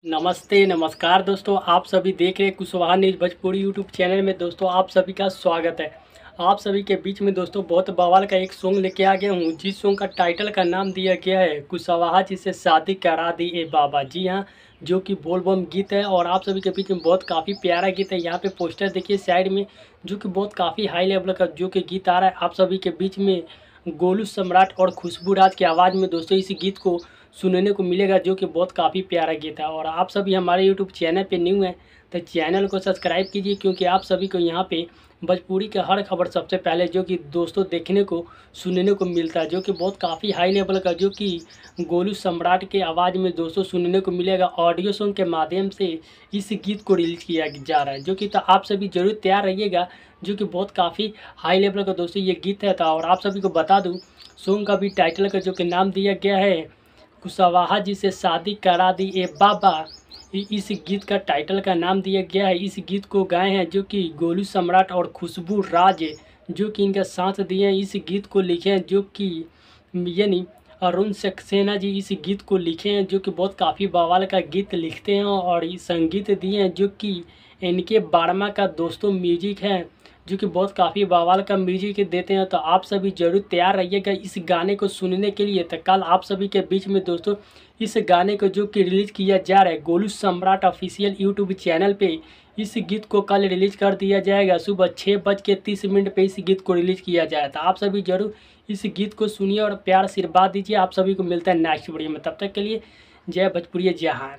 नमस्ते, नमस्कार दोस्तों, आप सभी देख रहे हैं Kushwaha news Bhojpuri YouTube channel में। दोस्तों आप सभी का स्वागत है। आप सभी के बीच में दोस्तों बहुत बवाल का एक सॉन्ग लेके आ गया हूँ, जिस सॉन्ग का टाइटल का नाम दिया गया है कुशवाहा जी से शादी करा दी ए बाबा। जी हाँ, जो कि बोल बम गीत है और आप सभी के बीच में बहुत काफ़ी प्यारा गीत है। यहाँ पे पोस्टर देखिए साइड में, जो कि बहुत काफ़ी हाई लेवल का जो कि गीत आ रहा है आप सभी के बीच में। गोलू सम्राट और खुशबू राज की आवाज़ में दोस्तों इस गीत को सुनने को मिलेगा, जो कि बहुत काफ़ी प्यारा गीत है। और आप सभी हमारे यूट्यूब चैनल पे न्यू हैं तो चैनल को सब्सक्राइब कीजिए, क्योंकि आप सभी को यहाँ पे भोजपुरी का हर खबर सबसे पहले जो कि दोस्तों देखने को सुनने को मिलता है, जो कि बहुत काफ़ी हाई लेवल का जो कि गोलू सम्राट के आवाज़ में दोस्तों सुनने को मिलेगा। ऑडियो सॉन्ग के माध्यम से इस गीत को रिलीज किया जा रहा है, जो कि तो आप सभी जरूर तैयार रहिएगा, जो कि बहुत काफ़ी हाई लेवल का दोस्तों ये गीत है। था और आप सभी को बता दूँ, सॉन्ग का भी टाइटल का जो कि नाम दिया गया है कुशवाहा जी से शादी करा दी ए बाबा। इस गीत का टाइटल का नाम दिया गया है। इस गीत को गाए हैं जो कि गोलू सम्राट और खुशबू राज, जो कि इनका साथ दिए हैं। इस गीत को लिखे हैं जो कि यानी अरुण सक्सेना जी इस गीत को लिखे हैं, जो कि बहुत काफ़ी बवाल का गीत लिखते हैं। और ये संगीत दिए हैं जो कि इनके बारमा का दोस्तों म्यूजिक है, जो कि बहुत काफ़ी बवाल का म्यूजिक देते हैं। तो आप सभी जरूर तैयार रहिएगा इस गाने को सुनने के लिए। तो कल आप सभी के बीच में दोस्तों इस गाने को जो कि रिलीज़ किया जा रहा है गोलू सम्राट ऑफिशियल यूट्यूब चैनल पे, इस गीत को कल रिलीज़ कर दिया जाएगा। सुबह 6:30 पे इस गीत को रिलीज़ किया जाए। तो आप सभी जरूर इस गीत को सुनिए और प्यार आशीर्वाद दीजिए। आप सभी को मिलता है नेक्स्ट वीडियो में, तब तक के लिए जय भोजपुरी जहान।